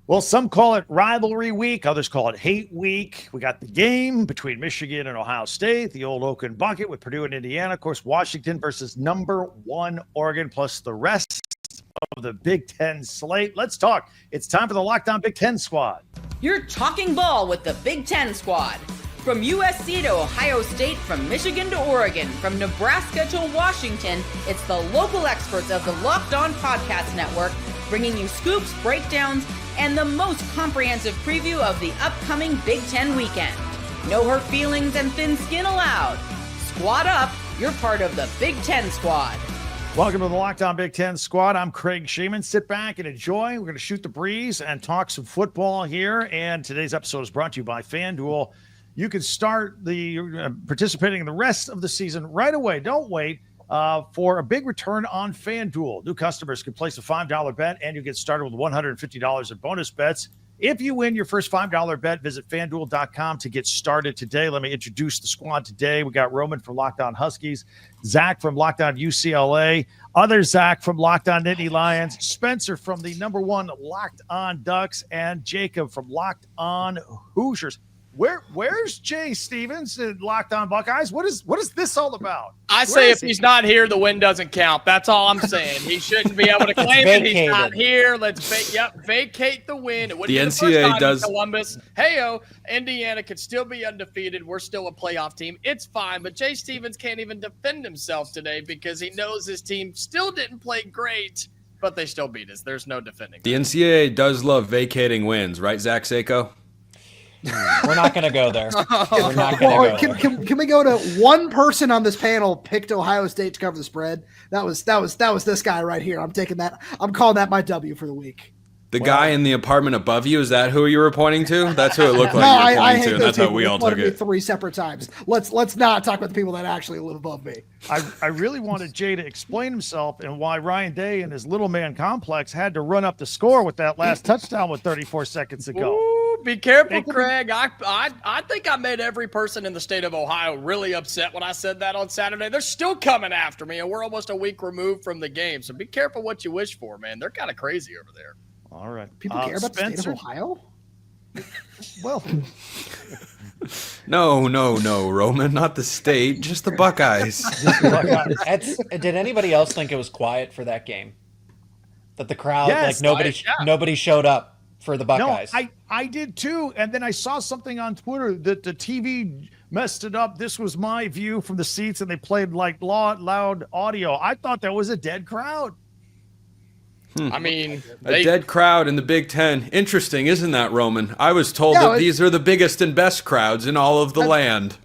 Well, some call it rivalry week. Others call it hate week. We got the game between Michigan and Ohio State, the old Oaken Bucket with Purdue and Indiana. Of course, Washington versus number 1 Oregon, plus the rest of the Big Ten slate. Let's talk. It's time for the Locked On Big Ten Squad. You're talking ball with the Big Ten Squad. From USC to Ohio State, from Michigan to Oregon, from Nebraska to Washington, it's the local experts of the Locked On Podcast Network bringing you scoops, breakdowns, and the most comprehensive preview of the upcoming Big Ten weekend. No hurt feelings and thin skin allowed. Squad up, you're part of the Big Ten Squad. Welcome to the Locked On Big Ten Squad. I'm Craig Shemon. Sit back and enjoy. We're going to shoot the breeze and talk some football here. And today's episode is brought to you by FanDuel. You can start participating in the rest of the season right away. Don't wait for a big return on FanDuel. New customers can place a $5 bet, and you get started with $150 in bonus bets. If you win your first $5 bet, visit FanDuel.com to get started today. Let me introduce the squad today. We got Roman from Locked On Huskies, Zach from Locked On UCLA, other Zach from Locked On Nittany Lions, Spencer from the number 1 Locked On Ducks, and Jacob from Locked On Hoosiers. Where's Jay Stevens at Locked On Buckeyes? What is this all about? I say if he's not here, the win doesn't count. That's all I'm saying. He shouldn't be able to claim that he's not here. Let's vacate the win. It wouldn't be the first time in Columbus. Hey-o, Indiana could still be undefeated. We're still a playoff team. It's fine, but Jay Stevens can't even defend himself today because he knows his team still didn't play great, but they still beat us. There's no defending. The NCAA does love vacating wins, right, Zach Sako? We're not going to go there. We're not going to go there. Can we go to one person on this panel picked Ohio State to cover the spread? That was this guy right here. I'm taking that. I'm calling that my W for the week. The guy in the apartment above you, is that who you were pointing to? That's who it looked like you were pointing to, and that's how we all took it. 3 separate times. Let's not talk about the people that actually live above me. I really wanted Jay to explain himself and why Ryan Day and his little man complex had to run up the score with that last touchdown with 34 seconds ago. Ooh, be careful, Craig. I think I made every person in the state of Ohio really upset when I said that on Saturday. They're still coming after me, and we're almost a week removed from the game. So be careful what you wish for, man. They're kind of crazy over there. All right. People care about the state of Ohio? Well, no, Roman, not the state, just the Buckeyes. Did anybody else think it was quiet for that game? That the crowd, yes, nobody showed up for the Buckeyes? No, I did too. And then I saw something on Twitter that the TV messed it up. This was my view from the seats, and they played like loud audio. I thought that was a dead crowd. I mean, a dead crowd in the Big Ten. Interesting, isn't that, Roman? I was told that these are the biggest and best crowds in all of the land.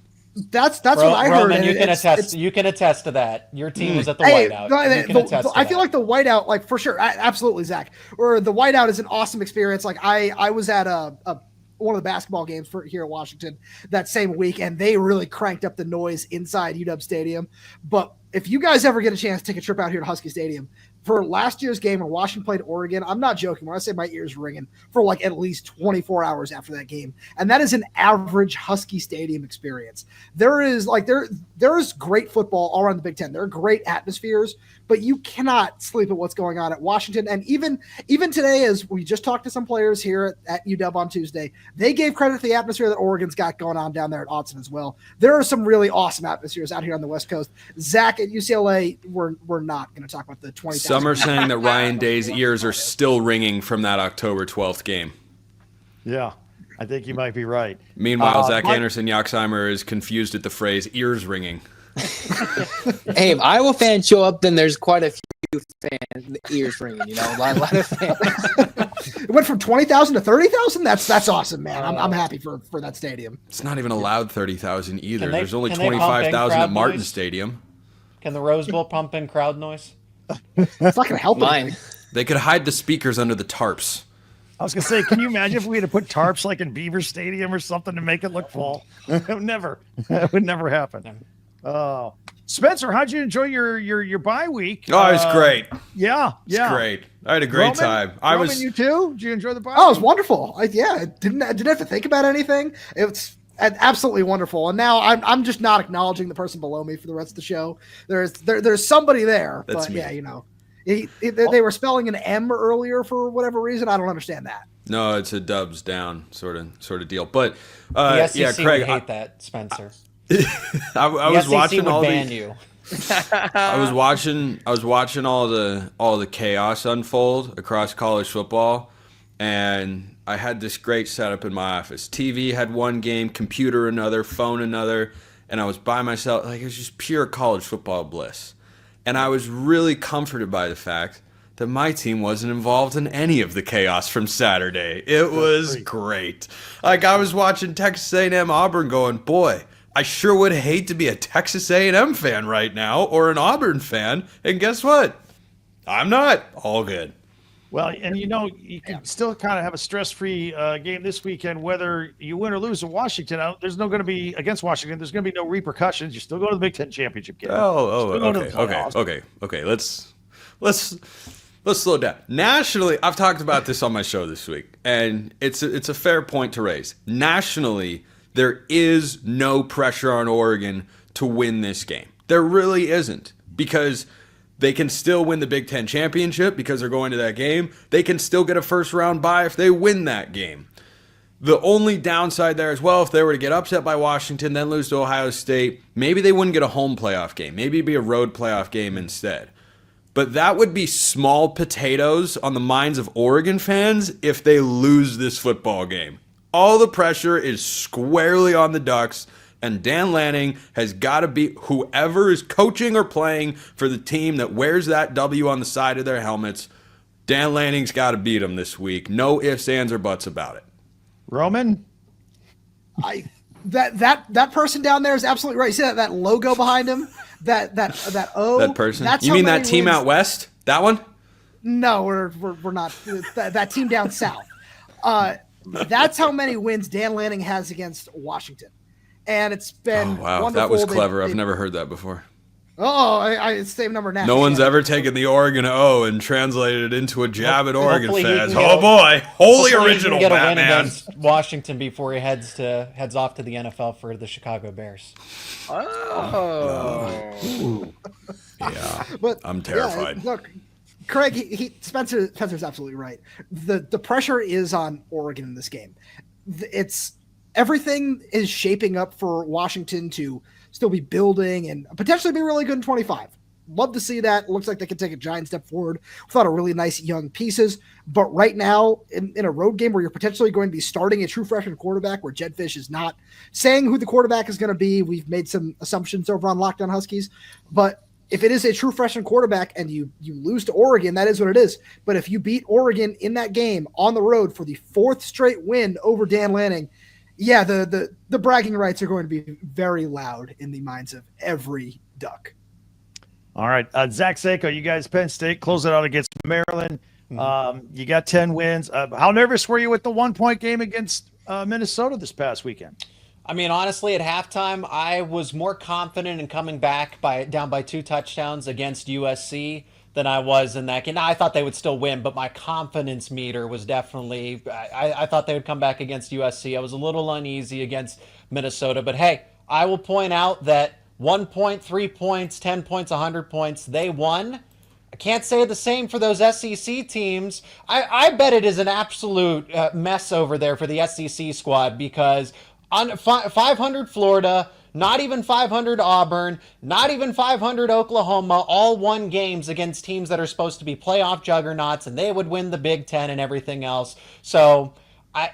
That's what I heard. Roman, you can attest to that. Your team was at the whiteout. I feel like the whiteout, like for sure, absolutely, Zach. Or the whiteout is an awesome experience. Like I was at one of the basketball games here at Washington that same week, and they really cranked up the noise inside UW Stadium. But if you guys ever get a chance to take a trip out here to Husky Stadium, for last year's game when Washington played Oregon, I'm not joking when I say my ears ringing for like at least 24 hours after that game. And that is an average Husky Stadium experience. There is great football all around the Big Ten. There are great atmospheres, but you cannot sleep at what's going on at Washington. And even today, as we just talked to some players here at UW on Tuesday, they gave credit to the atmosphere that Oregon's got going on down there at Autzen as well. There are some really awesome atmospheres out here on the West Coast. Zach at UCLA, we're not going to talk about the 20,000. Some are saying that Ryan Day's ears are still ringing from that October 12th game. Yeah, I think you might be right. Meanwhile, Zach Anderson-Yaxheimer is confused at the phrase ears ringing. Hey, if Iowa fans show up, then there's quite a few fans, the ears ringing, a lot of fans. It went from 20,000 to 30,000? That's awesome, man. I'm happy for that stadium. It's not even allowed 30,000 either. There's only 25,000 at Martin Stadium. Can the Rose Bowl pump in crowd noise? It's not going to help mine. They could hide the speakers under the tarps. I was going to say, can you imagine if we had to put tarps like in Beaver Stadium or something to make it look full? It would never happen. Oh, Spencer, how'd you enjoy your bye week? Oh, it was great. Yeah. It's great. I had a great time. Roman, you too? Did you enjoy the bye? Oh, it was wonderful. I didn't have to think about anything. It's absolutely wonderful. And now I'm just not acknowledging the person below me for the rest of the show. There's somebody there. That's but me. Yeah, they were spelling an M earlier for whatever reason. I don't understand that. No, it's a dubs down sort of deal. But the SEC yeah, Craig, would hate that, Spencer. I was watching all ban the. you. I was watching all the chaos unfold across college football, and I had this great setup in my office. TV had one game, computer another, phone another, and I was by myself. Like, it was just pure college football bliss. And I was really comforted by the fact that my team wasn't involved in any of the chaos from Saturday. It was great. Like, I was watching Texas A&M Auburn going, boy, I sure would hate to be a Texas A&M fan right now or an Auburn fan. And guess what? I'm not. All good. Well, and you can still kind of have a stress-free game this weekend, whether you win or lose to Washington. There's no going to be against Washington. There's going to be no repercussions. You still go to the Big Ten championship game. Okay. Let's slow down. Nationally, I've talked about this on my show this week, and it's a fair point to raise. Nationally, there is no pressure on Oregon to win this game. There really isn't, because they can still win the Big Ten championship because they're going to that game. They can still get a first-round bye if they win that game. The only downside there as well, if they were to get upset by Washington, then lose to Ohio State, maybe they wouldn't get a home playoff game. Maybe it'd be a road playoff game instead. But that would be small potatoes on the minds of Oregon fans if they lose this football game. All the pressure is squarely on the Ducks, and Dan Lanning has got to beat whoever is coaching or playing for the team that wears that W on the side of their helmets. Dan Lanning's got to beat them this week. No ifs, ands, or buts about it. Roman? That person down there is absolutely right. You see that logo behind him? That O? That person? You mean that team out west? That one? No, we're not. That team down south. That's how many wins Dan Lanning has against Washington. And it's been wow, wonderful. That was clever. I've never heard that before. It's the same number now. No one's ever taken the Oregon O and translated it into a jab at Oregon fans. Oh boy, holy original get Batman! A win against Washington before he heads off to the NFL for the Chicago Bears. Oh, yeah. But I'm terrified. Yeah, look, Craig, Spencer's absolutely right. The pressure is on Oregon in this game. It's everything is shaping up for Washington to still be building and potentially be really good in 25. Love to see that. Looks like they could take a giant step forward with a lot of really nice young pieces. But right now, in a road game where you're potentially going to be starting a true freshman quarterback, where Jed Fish is not saying who the quarterback is going to be, we've made some assumptions over on Locked On Huskies. But if it is a true freshman quarterback and you lose to Oregon, that is what it is. But if you beat Oregon in that game on the road for the fourth straight win over Dan Lanning, yeah, the bragging rights are going to be very loud in the minds of every Duck. All right. Zach Sako, you guys, Penn State, close it out against Maryland. You got 10 wins. How nervous were you with the 1-point game against Minnesota this past weekend? I mean, honestly, at halftime, I was more confident in coming back down by 2 touchdowns against USC than I was in that game. Now, I thought they would still win, but my confidence meter was definitely I thought they would come back against USC. I was a little uneasy against Minnesota. But, hey, I will point out that 1 point, 3 points, 10 points, 100 points, they won. I can't say the same for those SEC teams. I bet it is an absolute mess over there for the SEC squad, because on 500 Florida, not even 500 Auburn, not even 500 Oklahoma, all won games against teams that are supposed to be playoff juggernauts, and they would win the Big Ten and everything else. So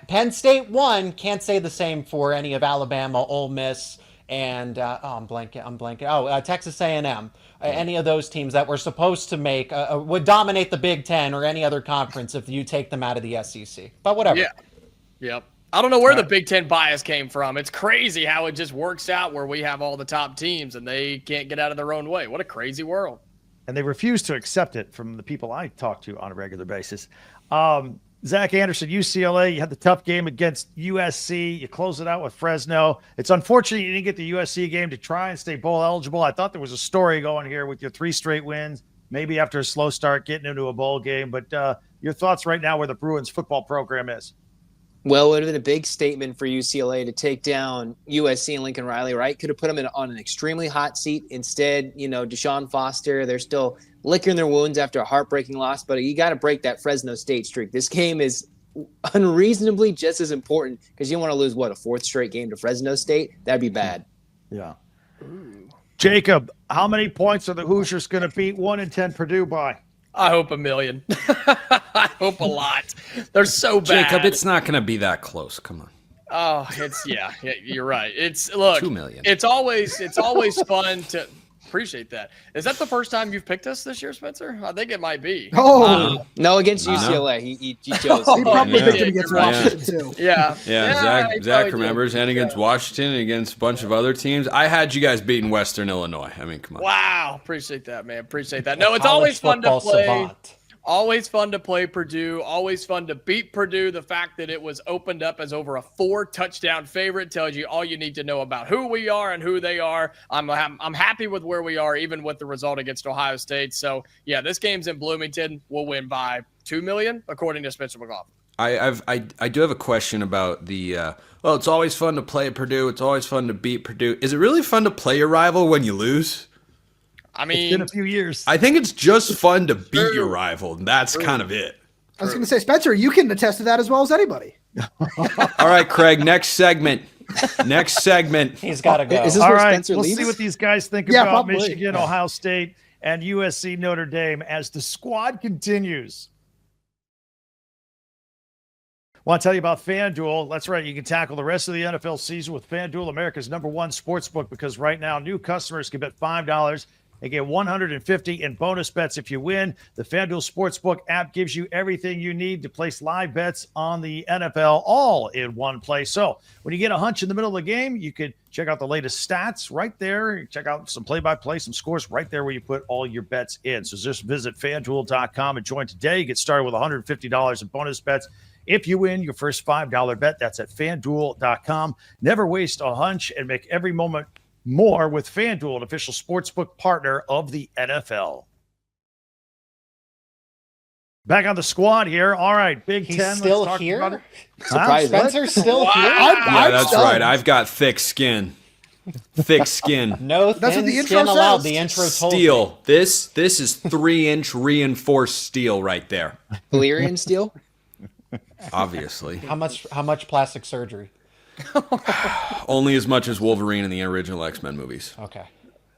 Penn State won. Can't say the same for any of Alabama, Ole Miss, and I'm blanking. Texas A&M. Any of those teams that were supposed to would dominate the Big Ten or any other conference if you take them out of the SEC. But whatever. Yeah. Yep. I don't know where the Big Ten bias came from. It's crazy how it just works out where we have all the top teams and they can't get out of their own way. What a crazy world. And they refuse to accept it from the people I talk to on a regular basis. Zach Anderson, UCLA, you had the tough game against USC. You close it out with Fresno. It's unfortunate you didn't get the USC game to try and stay bowl eligible. I thought there was a story going here with your 3 straight wins, maybe after a slow start getting into a bowl game. But your thoughts right now where the Bruins football program is? Well, it would have been a big statement for UCLA to take down USC and Lincoln Riley, right? Could have put them on an extremely hot seat. Instead, Deshaun Foster, they're still licking their wounds after a heartbreaking loss, but you got to break that Fresno State streak. This game is unreasonably just as important because you don't want to lose, a fourth straight game to Fresno State? That'd be bad. Yeah. Jacob, how many points are the Hoosiers going to beat 1-10 Purdue by? I hope 1 million. I hope a lot. They're so bad. Jacob, it's not going to be that close. Come on. Oh, yeah, you're right. Look, 2 million. It's always fun to appreciate that. Is that the first time you've picked us this year, Spencer? I think it might be. Oh, no, against UCLA. He chose. he probably yeah. picked him against Washington too. Yeah. Zach remembers, and against Washington, and against a bunch of other teams. I had you guys beating Western Illinois. I mean, come on. Wow, appreciate that, man. Appreciate that. No, it's always fun to play. Savant. Always fun to play Purdue. Always fun to beat Purdue. The fact that it was opened up as over a 4-touchdown favorite tells you all you need to know about who we are and who they are. I'm happy with where we are, even with the result against Ohio State. So, yeah, this game's in Bloomington. We'll win by 2 million, according to Spencer McLaughlin. I do have a question about the it's always fun to play Purdue. It's always fun to beat Purdue. Is it really fun to play your rival when you lose? I mean, it's been a few years. I think it's just fun to beat your rival, and that's kind of it. I was going to say, Spencer, you can attest to that as well as anybody. All right, Craig, next segment. He's got to go. Is this All where right, Spencer we'll leaves? see what these guys think Yeah, about probably. Michigan, Ohio State, and USC Notre Dame as the squad continues. Want to tell you about FanDuel. That's right. You can tackle the rest of the NFL season with FanDuel, America's #1 sportsbook, because right now new customers can bet $5 and get $150 in bonus bets if you win. The FanDuel Sportsbook app gives you everything you need to place live bets on the NFL all in one place. So when you get a hunch in the middle of the game, you could check out the latest stats right there. Check out some play-by-play, some scores right there where you put all your bets in. So just visit FanDuel.com and join today. You get started with $150 in bonus bets if you win your first $5 bet. That's at FanDuel.com. Never waste a hunch and make every moment more with FanDuel, an official sportsbook partner of the NFL. Back on the squad here. All right, Big He's Ten. still let's talk here? about it. Surprising. Spencer's still here? Yeah, that's right. I've got thick skin. Thick skin. No That's what thin the intro skin allowed. says. The intro told me. Steel. This is 3-inch reinforced steel right there. Valyrian steel? Obviously. How much plastic surgery? Only as much as Wolverine in the original X-Men movies. Okay.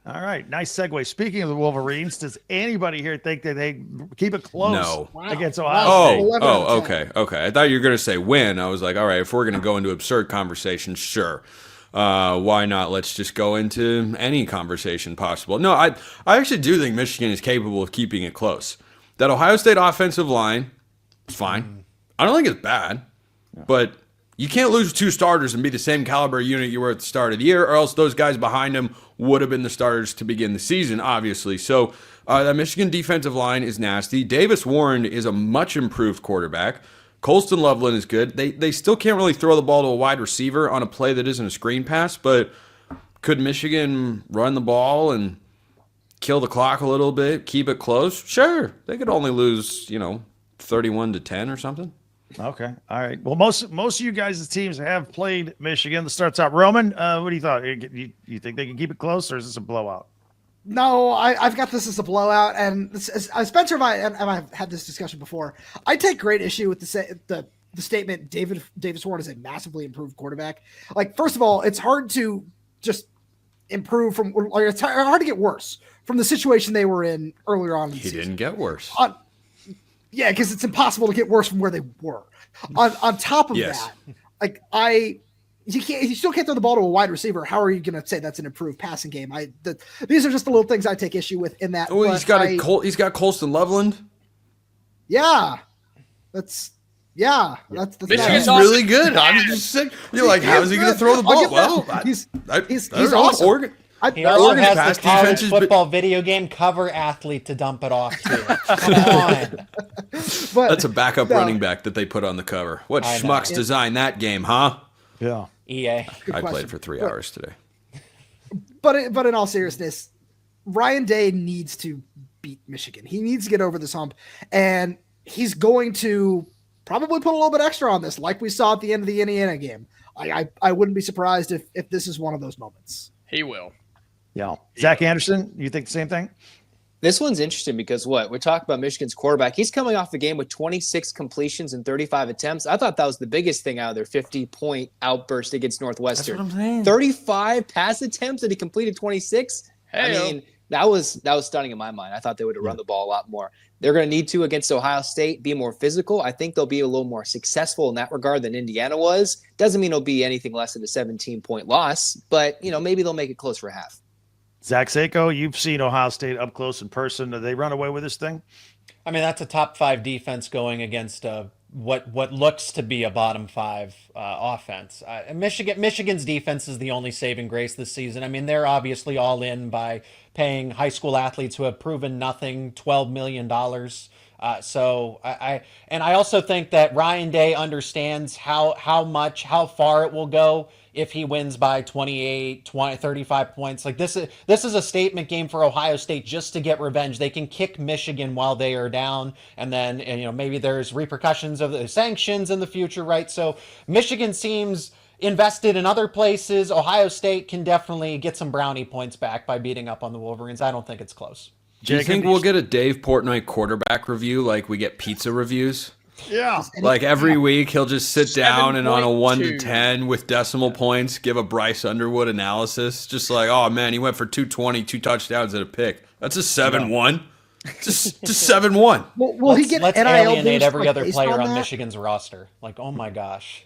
All right, nice segue. Speaking of the Wolverines, does anybody here think that they keep it close No. against Ohio State? 11 out of 10. Okay. I thought you were going to say win. I was like, all right, if we're going to go into absurd conversation, sure. Why not? Let's just go into any conversation possible. No, I actually do think Michigan is capable of keeping it close. That Ohio State offensive line is fine. I don't think it's bad, but you can't lose 2 starters and be the same caliber unit you were at the start of the year, or else those guys behind them would have been the starters to begin the season, obviously. So the Michigan defensive line is nasty. Davis Warren is a much improved quarterback. Colston Loveland is good. They still can't really throw the ball to a wide receiver on a play that isn't a screen pass, but could Michigan run the ball and kill the clock a little bit, keep it close? Sure. They could only lose, 31-10 or something. Okay. All right. Well, most of you guys' teams have played Michigan. That starts out. Roman, what do you thought? You think they can keep it close, or is this a blowout? No, I've got this as a blowout, and Spencer and I've had this discussion before. I take great issue with the statement Davis Warren is a massively improved quarterback. Like, first of all, it's hard to just improve from, or it's hard to get worse from the situation they were in earlier on in the He season. didn't get worse. Yeah, because it's impossible to get worse from where they were. On top of Yes. that, like you still can't throw the ball to a wide receiver. How are you going to say that's an improved passing game? These are just the little things I take issue with in that. Oh, he's got Colston Loveland. Yeah, that's Michigan's not, He's really good. I'm just sick. You're like, how is he going to throw the I'll ball? give that. Well, he's I don't know. awesome. Oregon. He also Oregon's has pass the college defense has been- football video game cover athlete to dump it off to. Come on. But That's a backup running back that they put on the cover. What I know. schmucks designed that game, huh? Yeah. EA. I question. played for 3 hours today. But in all seriousness, Ryan Day needs to beat Michigan. He needs to get over this hump, and he's going to probably put a little bit extra on this, like we saw at the end of the Indiana game. I wouldn't be surprised if this is one of those moments. He will. Yeah. Zach Anderson, you think the same thing? This one's interesting because we're talking about Michigan's quarterback. He's coming off a game with 26 completions and 35 attempts. I thought that was the biggest thing out of their 50-point outburst against Northwestern. That's what I'm saying. 35 pass attempts and he completed 26. I mean, that was stunning in my mind. I thought they would have run the ball a lot more. They're going to need to against Ohio State be more physical. I think they'll be a little more successful in that regard than Indiana was. Doesn't mean it'll be anything less than a 17-point loss, but maybe they'll make it close for half. Zach Sako, you've seen Ohio State up close in person. Do they run away with this thing? I mean, that's a top 5 defense going against what looks to be a bottom 5 offense. Michigan's defense is the only saving grace this season. I mean, they're obviously all in by paying high school athletes who have proven nothing $12 million. So I also think that Ryan Day understands how far it will go if he wins by 28, 20, 35 points. Like this is a statement game for Ohio State just to get revenge. They can kick Michigan while they are down, and then maybe there's repercussions of the sanctions in the future, right? So Michigan seems invested in other places. Ohio State can definitely get some brownie points back by beating up on the Wolverines. I don't think it's close. Do you think we'll get a Dave Portnoy quarterback review like we get pizza reviews? Yeah. Like every week he'll just sit down and on a 1 to 10 with decimal points give a Bryce Underwood analysis. Just like, oh man, he went for 220, 2 touchdowns and a pick. That's a 7-1. Just 7-1. Will he get let's NIL alienate boost, every like, other based player on on that? Michigan's roster. Like, oh my gosh.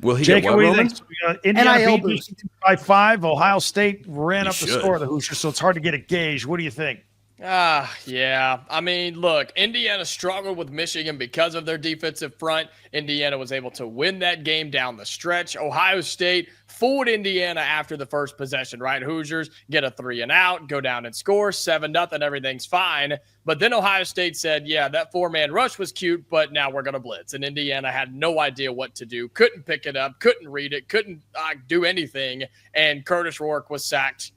Will he Jacob, get what, what do you Roman? think? Indiana NIL beat boost. Michigan by 5. Ohio State ran He up the should. score of the Hoosiers, so it's hard to get a gauge. What do you think? Yeah. I mean, look, Indiana struggled with Michigan because of their defensive front. Indiana was able to win that game down the stretch. Ohio State fooled Indiana after the first possession, right? Hoosiers get a 3 and out, go down and score 7-0, everything's fine. But then Ohio State said, yeah, that 4-man rush was cute, but now we're going to blitz. And Indiana had no idea what to do, couldn't pick it up, couldn't read it, couldn't do anything. And Curtis Rourke was sacked,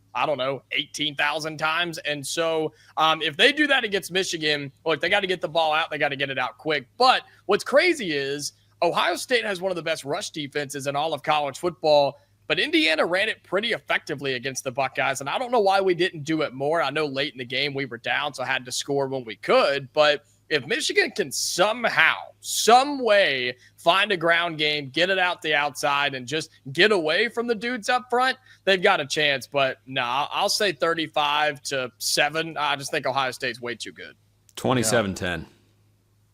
18,000 times. And so if they do that against Michigan, look, they got to get the ball out. They got to get it out quick. But what's crazy is Ohio State has one of the best rush defenses in all of college football, but Indiana ran it pretty effectively against the Buckeyes. And I don't know why we didn't do it more. I know late in the game we were down, so I had to score when we could. But if Michigan can somehow, some way find a ground game, get it out the outside, and just get away from the dudes up front, they've got a chance. But I'll say 35-7. I just think Ohio State's way too good. 27-10.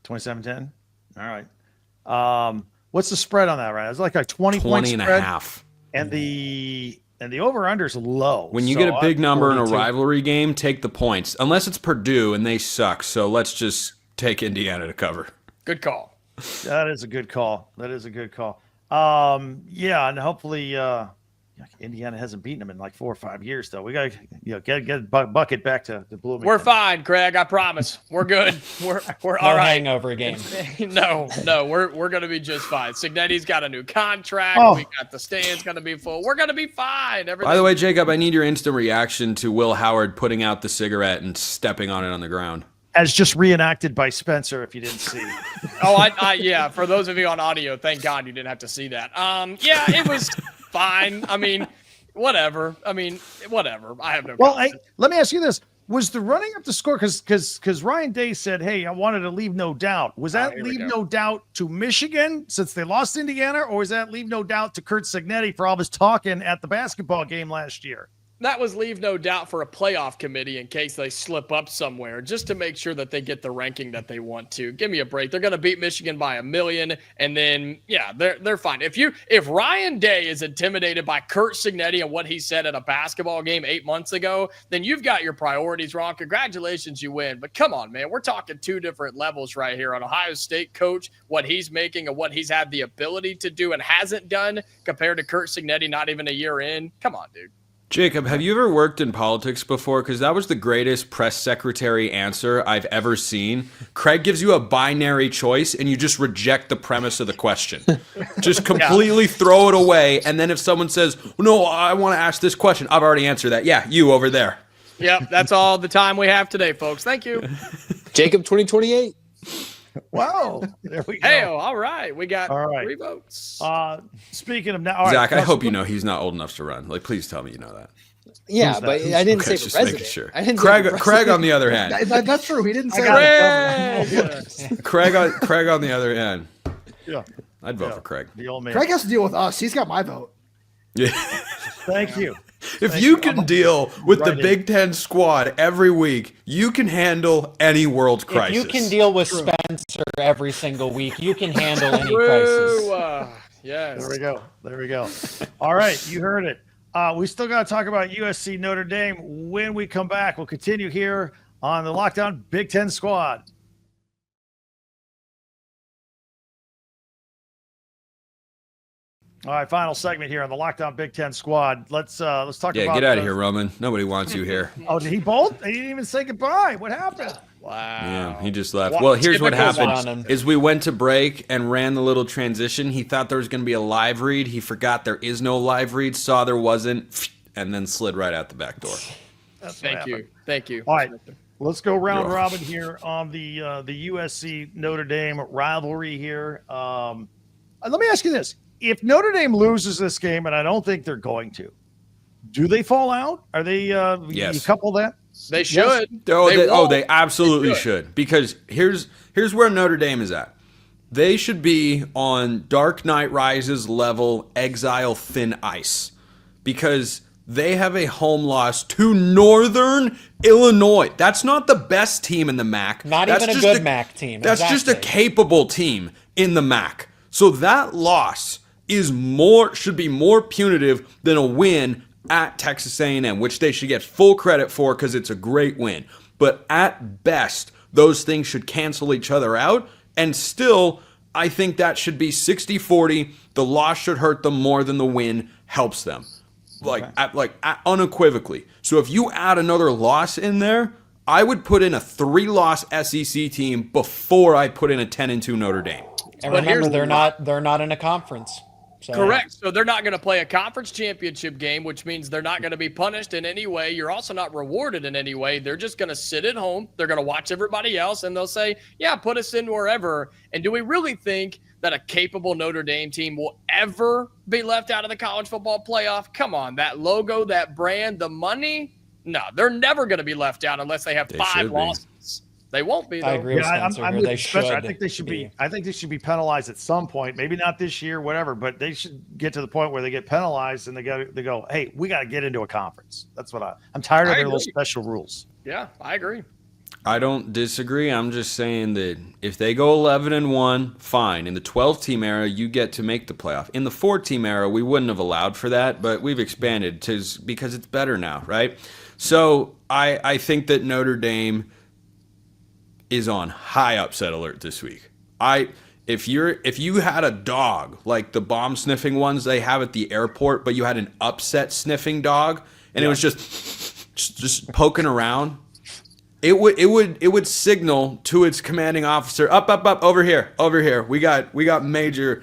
27-10? All right. What's the spread on that, right? It's like a 20 20 and spread. a half. And the over-under's low. When you get a big number in a rivalry game, take the points. Unless it's Purdue and they suck. So let's just take Indiana to cover. Good call. That is a good call. Yeah, and hopefully Indiana hasn't beaten them in like 4 or 5 years, though. We got to get Bucket back to the Bloomington. We're fine, Craig. I promise. We're good. We're No all right. hangover game. No, we're gonna be just fine. Signetti's got a new contract. Oh. We got the stands gonna be full. We're gonna be fine. By the way, Jacob, I need your instant reaction to Will Howard putting out the cigarette and stepping on it on the ground. As just reenacted by Spencer, if you didn't see. Yeah. For those of you on audio, thank God you didn't have to see that. Yeah, it was fine. I mean, whatever. I have no. Well, let me ask you this: was the running up the score because Ryan Day said, "Hey, I wanted to leave no doubt." Was that leave no doubt to Michigan since they lost Indiana, or was that leave no doubt to Curt Cignetti for all his talking at the basketball game last year? That was leave no doubt for a playoff committee in case they slip up somewhere, just to make sure that they get the ranking that they want to. Give me a break. They're going to beat Michigan by 1 million, and then they're fine. If Ryan Day is intimidated by Curt Cignetti and what he said at a basketball game 8 months ago, then you've got your priorities wrong. Congratulations, you win. But come on, man, we're talking 2 different levels right here. An Ohio State coach, what he's making and what he's had the ability to do and hasn't done compared to Curt Cignetti, not even a year in. Come on, dude. Jacob, have you ever worked in politics before? Because that was the greatest press secretary answer I've ever seen. Craig gives you a binary choice, and you just reject the premise of the question. Just completely throw it away, and then if someone says, no, I want to ask this question, I've already answered that. Yeah, you over there. Yep, that's all the time we have today, folks. Thank you. Jacob 2028. Wow, there we go. Hey, all right. We got 3 votes. Speaking of now, all Zach, right, I hope you know he's not old enough to run. Like, please tell me you know that. Yeah, but I didn't say just for president. making sure. I didn't say for Craig on the other hand. That's true. He didn't say that. Craig on the other hand. Yeah. I'd vote for Craig. The old man. Craig has to deal with us. He's got my vote. Yeah. Thank you. If you can deal with the Big Ten squad every week, you can handle any world crisis. If you can deal with Spencer every single week, you can handle any crisis. Yes. There we go. All right, you heard it. We still got to talk about USC Notre Dame when we come back. We'll continue here on the Lockdown Big Ten Squad. All right, final segment here on the Lockdown Big Ten Squad. Let's talk about. Yeah, get out of here, Roman. Nobody wants you here. Oh, did he bolt? He didn't even say goodbye. What happened? Wow. Yeah, he just left. Well, here's what happened: is we went to break and ran the little transition. He thought there was going to be a live read. He forgot there is no live read. Saw there wasn't, and then slid right out the back door. Thank you. All right, let's go round robin here on the USC Notre Dame rivalry here. Let me ask you this. If Notre Dame loses this game, and I don't think they're going to, do they fall out? Are they yes. You couple that? They should. Yes. They absolutely should. Because here's where Notre Dame is at. They should be on Dark Knight Rises level exile thin ice. Because they have a home loss to Northern Illinois. That's not the best team in the MAC. Not that's even a good MAC team. That's just a capable team in the MAC. So that loss should be more punitive than a win at Texas A&M, which they should get full credit for because it's a great win. But at best, those things should cancel each other out. And still, I think that should be 60-40. The loss should hurt them more than the win helps them. Unequivocally. So if you add another loss in there, I would put in a 3-loss SEC team before I put in a 10-2 Notre Dame. And remember, they're not in a conference. So. Correct. So they're not going to play a conference championship game, which means they're not going to be punished in any way. You're also not rewarded in any way. They're just going to sit at home. They're going to watch everybody else, and they'll say, yeah, put us in wherever. And do we really think that a capable Notre Dame team will ever be left out of the college football playoff? Come on, that logo, that brand, the money. No, they're never going to be left out unless they have 5 losses. They won't be, though. I agree with Spencer. I'm with Spencer. I think they should be. I think they should be penalized at some point. Maybe not this year, whatever. But they should get to the point where they get penalized and they go, hey, we got to get into a conference. That's what I'm tired of their little special rules. Yeah, I agree. I don't disagree. I'm just saying that if they go 11-1, fine. In the 12-team era, you get to make the playoff. In the 4-team era, we wouldn't have allowed for that, but we've expanded because it's better now, right? So I think that Notre Dame is on high upset alert this week. If you had a dog like the bomb sniffing ones they have at the airport, but you had an upset sniffing dog and it was just poking around, it would signal to its commanding officer, up over here. We got major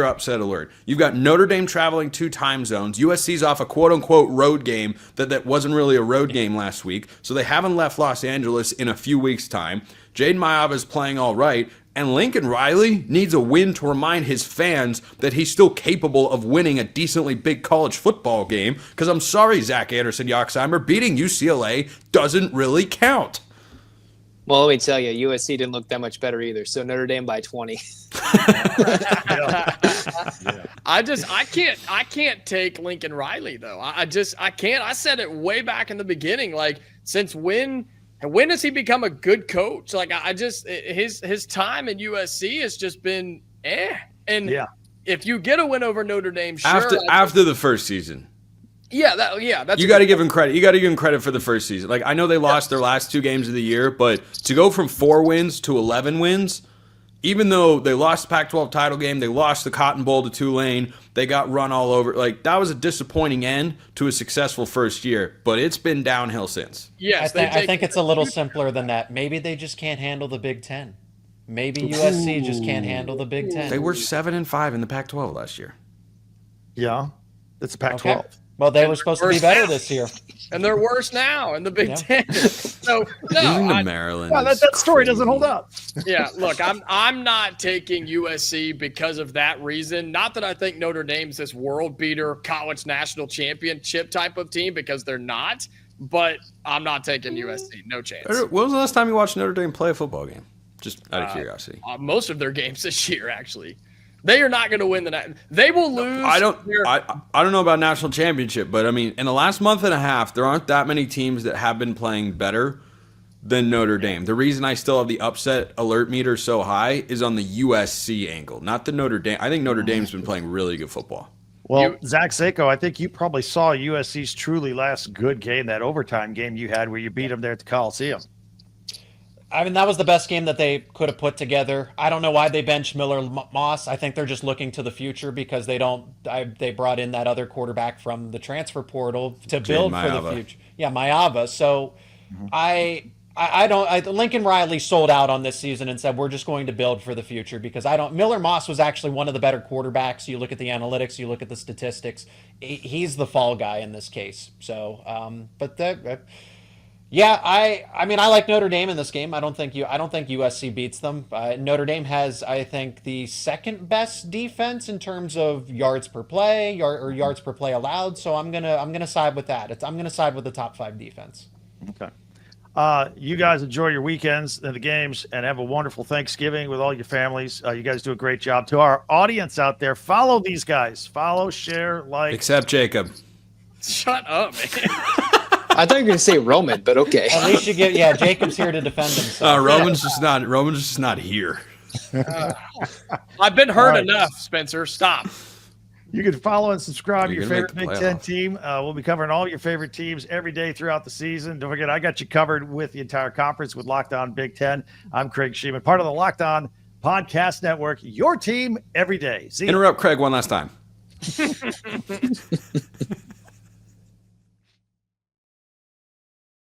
upset alert. You've got Notre Dame traveling 2 time zones. USC's off a quote unquote road game that wasn't really a road game last week, so they haven't left Los Angeles in a few weeks' time. Jaden Maiava is playing all right, and Lincoln Riley needs a win to remind his fans that he's still capable of winning a decently big college football game, because I'm sorry, Zach Anderson-Yoxheimer, beating UCLA doesn't really count. Well, let me tell you, USC didn't look that much better either, so Notre Dame by 20. I can't take Lincoln Riley, though. I can't. I said it way back in the beginning, like, since when has he become a good coach? Like, his time at USC has just been And if you get a win over Notre Dame, sure. After the first season. That's you got to give him credit. You got to give him credit for the first season. Like, I know they lost their last 2 games of the year, but to go from 4 wins to 11 wins, even though they lost the Pac-12 title game, they lost the Cotton Bowl to Tulane, they got run all over. Like, that was a disappointing end to a successful first year, but it's been downhill since. Yes, I think it's a little simpler than that. Maybe they just can't handle the Big Ten. Maybe USC just can't handle the Big Ten. They were 7-5 in the Pac-12 last year. Yeah, it's a Pac-12. Okay. Well, they were supposed to be better this year. And they're worse now in the Big Ten. So Losing to Maryland. Yeah, that story doesn't hold up. Yeah, look, I'm not taking USC because of that reason. Not that I think Notre Dame's this world beater, college national championship type of team, because they're not. But I'm not taking USC. No chance. When was the last time you watched Notre Dame play a football game? Just out of curiosity. Most of their games this year, actually. They are not going to win the night. They will lose. I don't know about national championship, but I mean, in the last month and a half, there aren't that many teams that have been playing better than Notre Dame. The reason I still have the upset alert meter so high is on the USC angle, not the Notre Dame. I think Notre Dame's been playing really good football. Well, Zach Sako, I think you probably saw USC's truly last good game, that overtime game you had where you beat them there at the Coliseum. I mean, that was the best game that they could have put together. I don't know why they benched Miller Moss. I think they're just looking to the future because they brought in that other quarterback from the transfer portal to build for the future. Yeah, Maava. So Lincoln Riley sold out on this season and said, we're just going to build for the future because Miller Moss was actually one of the better quarterbacks. You look at the analytics, you look at the statistics. He's the fall guy in this case. So, yeah, I mean, I like Notre Dame in this game. I don't think USC beats them. Notre Dame has, I think, the second best defense in terms of yards per play or yards per play allowed. So I'm gonna side with that. I'm gonna side with the top 5 defense. Okay. You guys enjoy your weekends and the games, and have a wonderful Thanksgiving with all your families. You guys do a great job. To our audience out there, follow these guys. Follow, share, like. Except Jacob. Shut up, man. I thought you were going to say Roman, but okay. At least you get, Jacob's here to defend himself. Roman's just not here. I've been hurt enough, Spencer. Stop. You can follow and subscribe to your You're gonna favorite make the Big Ten playoff. team. We'll be covering all your favorite teams every day throughout the season. Don't forget, I got you covered with the entire conference with Locked On Big Ten. I'm Craig Shemon, part of the Locked On Podcast Network, your team every day. See you. Interrupt Craig one last time.